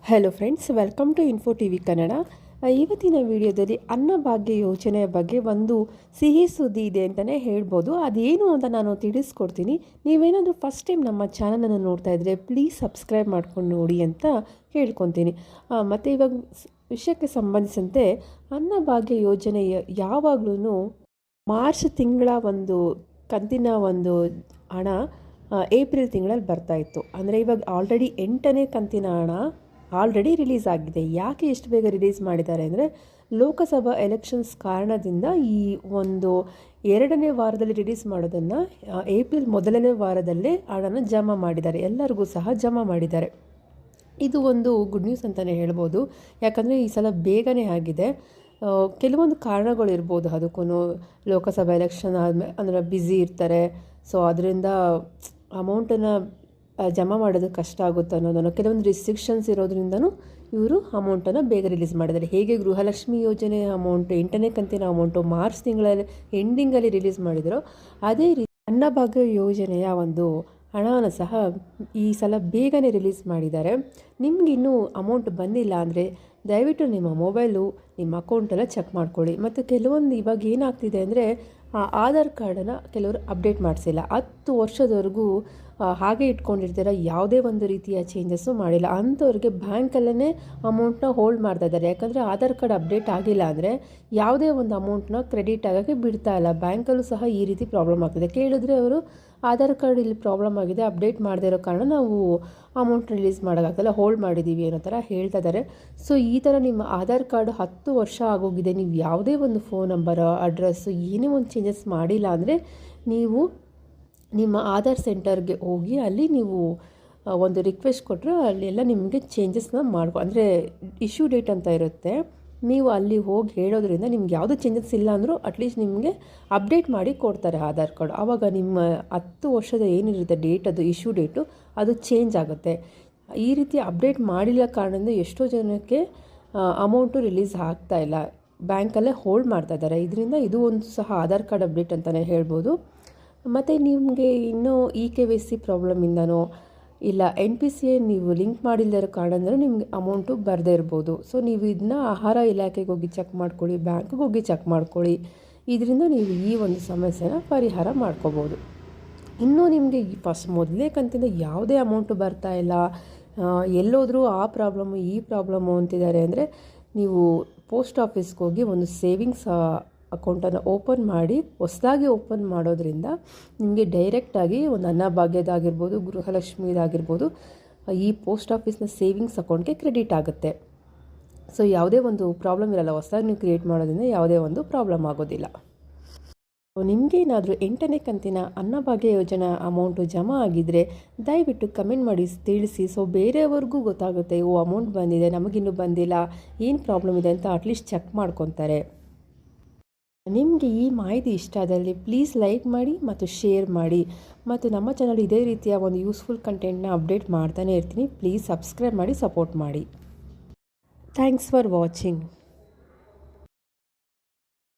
Hello friends, welcome to info T V Kannada. ಇವತ್ತಿನ ವಿಡಿಯೋದಲ್ಲಿ ಅನ್ನಭಾಗ್ಯ ಯೋಜನೆಯ ಬಗ್ಗೆ ಒಂದು ಸಿಹಿ ಸುದ್ದಿ ಇದೆ ಅಂತಲೇ ಹೇಳ್ಬೋದು. ಅದೇನು ಅಂತ ನಾನು ತಿಳಿಸ್ಕೊಡ್ತೀನಿ. ನೀವೇನಾದರೂ ಫಸ್ಟ್ ಟೈಮ್ ನಮ್ಮ ಚಾನಲನ್ನು ನೋಡ್ತಾ ಇದ್ದರೆ ಪ್ಲೀಸ್ ಸಬ್ಸ್ಕ್ರೈಬ್ ಮಾಡ್ಕೊಂಡು ನೋಡಿ ಅಂತ ಹೇಳ್ಕೊತೀನಿ. ಮತ್ತು ಇವಾಗ ವಿಷಯಕ್ಕೆ ಸಂಬಂಧಿಸಿದಂತೆ ಅನ್ನಭಾಗ್ಯ ಯೋಜನೆ ಯಾವಾಗಲೂ ಮಾರ್ಚ್ ತಿಂಗಳ ಒಂದು ಕಂತಿನ ಒಂದು ಹಣ ಏಪ್ರಿಲ್ ತಿಂಗಳಲ್ಲಿ ಬರ್ತಾಯಿತ್ತು. ಅಂದರೆ ಇವಾಗ ಆಲ್ರೆಡಿ 8ನೇ ಕಂತಿನ ಹಣ ಆಲ್ರೆಡಿ ರಿಲೀಸ್ ಆಗಿದೆ. ಯಾಕೆ ಎಷ್ಟು ಬೇಗ ರಿಲೀಸ್ ಮಾಡಿದ್ದಾರೆ ಅಂದರೆ ಲೋಕಸಭಾ ಎಲೆಕ್ಷನ್ಸ್ ಕಾರಣದಿಂದ ಈ ಒಂದು 2ನೇ ವಾರದಲ್ಲಿ ರಿಲೀಸ್ ಮಾಡೋದನ್ನು ಏಪ್ರಿಲ್ ಮೊದಲನೇ ವಾರದಲ್ಲೇ ಹಣನ ಜಮಾ ಮಾಡಿದ್ದಾರೆ. ಎಲ್ಲರಿಗೂ ಸಹ ಜಮಾ ಮಾಡಿದ್ದಾರೆ. ಇದು ಒಂದು ಗುಡ್ ನ್ಯೂಸ್ ಅಂತಲೇ ಹೇಳ್ಬೋದು. ಯಾಕಂದರೆ ಈ ಸಲ ಬೇಗನೆ ಆಗಿದೆ. ಕೆಲವೊಂದು ಕಾರಣಗಳಿರ್ಬೋದು ಅದಕ್ಕೂ. ಲೋಕಸಭಾ ಎಲೆಕ್ಷನ್ ಆದಮೇಲೆ ಅಂದರೆ ಬ್ಯುಸಿ ಇರ್ತಾರೆ, ಸೊ ಅದರಿಂದ ಅಮೌಂಟನ್ನು ಜಮಾ ಮಾಡೋದು ಕಷ್ಟ ಆಗುತ್ತೆ ಅನ್ನೋದನ್ನು, ಕೆಲವೊಂದು ರಿಸ್ಟ್ರಿಕ್ಷನ್ಸ್ ಇರೋದ್ರಿಂದನೂ ಇವರು ಅಮೌಂಟನ್ನು ಬೇಗ ರಿಲೀಸ್ ಮಾಡಿದ್ದಾರೆ. ಹೇಗೆ ಗೃಹಲಕ್ಷ್ಮಿ ಯೋಜನೆ ಅಮೌಂಟು 8ನೇ ಕಂತಿನ ಅಮೌಂಟು ಮಾರ್ಚ್ ತಿಂಗಳಲ್ಲಿ ಎಂಡಿಂಗಲ್ಲಿ ರಿಲೀಸ್ ಮಾಡಿದ್ರು, ಅದೇ ರೀತಿ ಅನ್ನಭಾಗ್ಯ ಯೋಜನೆಯ ಒಂದು ಹಣನ ಸಹ ಈ ಸಲ ಬೇಗನೆ ರಿಲೀಸ್ ಮಾಡಿದ್ದಾರೆ. ನಿಮಗಿನ್ನೂ ಅಮೌಂಟ್ ಬಂದಿಲ್ಲ ಅಂದರೆ ದಯವಿಟ್ಟು ನಿಮ್ಮ ಮೊಬೈಲು, ನಿಮ್ಮ ಅಕೌಂಟೆಲ್ಲ ಚೆಕ್ ಮಾಡ್ಕೊಳ್ಳಿ. ಮತ್ತು ಕೆಲವೊಂದು ಇವಾಗ ಏನಾಗ್ತಿದೆ ಅಂದರೆ ಆಧಾರ್ ಕಾರ್ಡನ್ನು ಕೆಲವರು ಅಪ್ಡೇಟ್ ಮಾಡಿಸಿಲ್ಲ. 10 ವರ್ಷದವರೆಗೂ ಹಾಗೆ ಇಟ್ಕೊಂಡಿರ್ತೀರ, ಯಾವುದೇ ಒಂದು ರೀತಿಯ ಚೇಂಜಸ್ಸು ಮಾಡಿಲ್ಲ. ಅಂಥವ್ರಿಗೆ ಬ್ಯಾಂಕಲ್ಲೇ ಅಮೌಂಟ್ನ ಹೋಲ್ಡ್ ಮಾಡ್ತಾ ಇದ್ದಾರೆ. ಯಾಕಂದರೆ ಆಧಾರ್ ಕಾರ್ಡ್ ಅಪ್ಡೇಟ್ ಆಗಿಲ್ಲ ಅಂದರೆ ಯಾವುದೇ ಒಂದು ಅಮೌಂಟ್ನ ಕ್ರೆಡಿಟ್ ಆಗೋಕ್ಕೆ ಬಿಡ್ತಾ ಇಲ್ಲ. ಬ್ಯಾಂಕಲ್ಲೂ ಸಹ ಈ ರೀತಿ ಪ್ರಾಬ್ಲಮ್ ಆಗ್ತಿದೆ. ಕೇಳಿದ್ರೆ ಅವರು ಆಧಾರ್ ಕಾರ್ಡ್ ಇಲ್ಲಿ ಪ್ರಾಬ್ಲಮ್ ಆಗಿದೆ, ಅಪ್ಡೇಟ್ ಮಾಡದೇ ಇರೋ ಕಾರಣ ನಾವು ಅಮೌಂಟ್ ರಿಲೀಸ್ ಮಾಡೋಕ್ಕಾಗಲ್ಲ, ಹೋಲ್ಡ್ ಮಾಡಿದ್ದೀವಿ ಅನ್ನೋ ಥರ ಹೇಳ್ತಾ ಇದ್ದಾರೆ. ಸೊ ಈ ಥರ ನಿಮ್ಮ ಆಧಾರ್ ಕಾರ್ಡ್ 10 ವರ್ಷ ಆಗೋಗಿದೆ, ನೀವು ಯಾವುದೇ ಒಂದು ಫೋನ್ ನಂಬರ್, ಅಡ್ರೆಸ್ಸು ಏನೇ ಒಂದು ಚೇಂಜಸ್ ಮಾಡಿಲ್ಲ ಅಂದರೆ ನೀವು ನಿಮ್ಮ ಆಧಾರ್ ಸೆಂಟರ್ಗೆ ಹೋಗಿ ಅಲ್ಲಿ ನೀವು ಒಂದು ರಿಕ್ವೆಸ್ಟ್ ಕೊಟ್ಟರೆ ಅಲ್ಲೆಲ್ಲ ನಿಮಗೆ ಚೇಂಜಸ್ನ ಅಂದರೆ ಇಶ್ಯೂ ಡೇಟ್ ಅಂತ ಇರುತ್ತೆ. ನೀವು ಅಲ್ಲಿ ಹೋಗಿ ಹೇಳೋದ್ರಿಂದ ನಿಮ್ಗೆ ಯಾವುದೂ ಚೇಂಜಸ್ ಇಲ್ಲ ಅಂದರೂ ಅಟ್ಲೀಸ್ಟ್ ನಿಮಗೆ ಅಪ್ಡೇಟ್ ಮಾಡಿ ಕೊಡ್ತಾರೆ ಆಧಾರ್ ಕಾರ್ಡ್. ಆವಾಗ ನಿಮ್ಮ 10 ವರ್ಷದ ಏನಿರುತ್ತೆ ಡೇಟ್, ಅದು ಇಶ್ಯೂ ಡೇಟು ಅದು ಚೇಂಜ್ ಆಗುತ್ತೆ. ಈ ರೀತಿ ಅಪ್ಡೇಟ್ ಮಾಡಿಲ್ಲ ಕಾರಣದಿಂದ ಎಷ್ಟೋ ಜನಕ್ಕೆ ಅಮೌಂಟು ರಿಲೀಸ್ ಆಗ್ತಾಯಿಲ್ಲ, ಬ್ಯಾಂಕಲ್ಲೇ ಹೋಲ್ಡ್ ಮಾಡ್ತಾ ಇದ್ದಾರೆ. ಇದರಿಂದ ಇದು ಒಂದು ಸಹ ಆಧಾರ್ ಕಾರ್ಡ್ ಅಪ್ಡೇಟ್ ಅಂತಲೇ ಹೇಳ್ಬೋದು. ಮತ್ತು ನಿಮಗೆ ಇನ್ನೂ KYC ಪ್ರಾಬ್ಲಮಿಂದನೋ ಇಲ್ಲ NPCI ನೀವು ಲಿಂಕ್ ಮಾಡಿಲ್ಲದಿರೋ ಕಾರಣದಿಂದ ನಿಮಗೆ ಅಮೌಂಟು ಬರದೇ ಇರ್ಬೋದು. ಸೊ ನೀವು ಇದನ್ನ ಆಹಾರ ಇಲಾಖೆಗೆ ಹೋಗಿ ಚೆಕ್ ಮಾಡ್ಕೊಳ್ಳಿ, ಬ್ಯಾಂಕ್ಗೆ ಹೋಗಿ ಚೆಕ್ ಮಾಡ್ಕೊಳ್ಳಿ. ಇದರಿಂದ ನೀವು ಈ ಒಂದು ಸಮಸ್ಯೆನ ಪರಿಹಾರ ಮಾಡ್ಕೋಬೋದು. ಇನ್ನೂ ನಿಮಗೆ ಮೊದಲೇ ಕಂತಿಂದ ಯಾವುದೇ ಅಮೌಂಟು ಬರ್ತಾ ಇಲ್ಲ, ಎಲ್ಲೋದ್ರೂ ಆ ಪ್ರಾಬ್ಲಮ್ಮು ಈ ಪ್ರಾಬ್ಲಮ್ಮು ಅಂತಿದ್ದಾರೆ ಅಂದರೆ ನೀವು ಪೋಸ್ಟ್ ಆಫೀಸ್ಗೆ ಹೋಗಿ ಒಂದು ಸೇವಿಂಗ್ಸ್ ಅಕೌಂಟನ್ನು ಓಪನ್ ಮಾಡಿ, ಹೊಸದಾಗಿ ಓಪನ್ ಮಾಡೋದ್ರಿಂದ ನಿಮಗೆ ಡೈರೆಕ್ಟಾಗಿ ಒಂದು ಅನ್ನಭಾಗ್ಯದಾಗಿರ್ಬೋದು, ಗೃಹಲಕ್ಷ್ಮಿದಾಗಿರ್ಬೋದು ಈ ಪೋಸ್ಟ್ ಆಫೀಸ್ನ ಸೇವಿಂಗ್ಸ್ ಅಕೌಂಟ್ಗೆ ಕ್ರೆಡಿಟ್ ಆಗುತ್ತೆ. ಸೊ ಯಾವುದೇ ಒಂದು ಪ್ರಾಬ್ಲಮ್ ಇರಲ್ಲ, ಹೊಸದಾಗಿ ನೀವು ಕ್ರಿಯೇಟ್ ಮಾಡೋದ್ರಿಂದ ಯಾವುದೇ ಒಂದು ಪ್ರಾಬ್ಲಮ್ ಆಗೋದಿಲ್ಲ. ನಿಮಗೇನಾದರೂ 8ನೇ ಕಂತಿನ ಅನ್ನಭಾಗ್ಯ ಯೋಜನಾ ಅಮೌಂಟು ಜಮಾ ಆಗಿದ್ದರೆ ದಯವಿಟ್ಟು ಕಮೆಂಟ್ ಮಾಡಿ ತಿಳಿಸಿ. ಸೊ ಬೇರೆಯವ್ರಿಗೂ ಗೊತ್ತಾಗುತ್ತೆ, ಅಮೌಂಟ್ ಬಂದಿದೆ, ನಮಗಿನ್ನೂ ಬಂದಿಲ್ಲ, ಏನು ಪ್ರಾಬ್ಲಮ್ ಇದೆ ಅಂತ ಅಟ್ಲೀಸ್ಟ್ ಚೆಕ್ ಮಾಡ್ಕೊತಾರೆ. ನಿಮಗೆ ಈ ಮಾಹಿತಿ ಇಷ್ಟ ಆದಲ್ಲಿ ಪ್ಲೀಸ್ ಲೈಕ್ ಮಾಡಿ ಮತ್ತು ಶೇರ್ ಮಾಡಿ. ಮತ್ತು ನಮ್ಮ ಚಾನಲ್ ಇದೇ ರೀತಿಯ ಒಂದು ಯೂಸ್ಫುಲ್ ಕಂಟೆಂಟ್ನ ಅಪ್ಡೇಟ್ ಮಾಡ್ತಾನೆ ಇರ್ತೀನಿ. ಪ್ಲೀಸ್ ಸಬ್ಸ್ಕ್ರೈಬ್ ಮಾಡಿ, ಸಪೋರ್ಟ್ ಮಾಡಿ. Thanks for watching.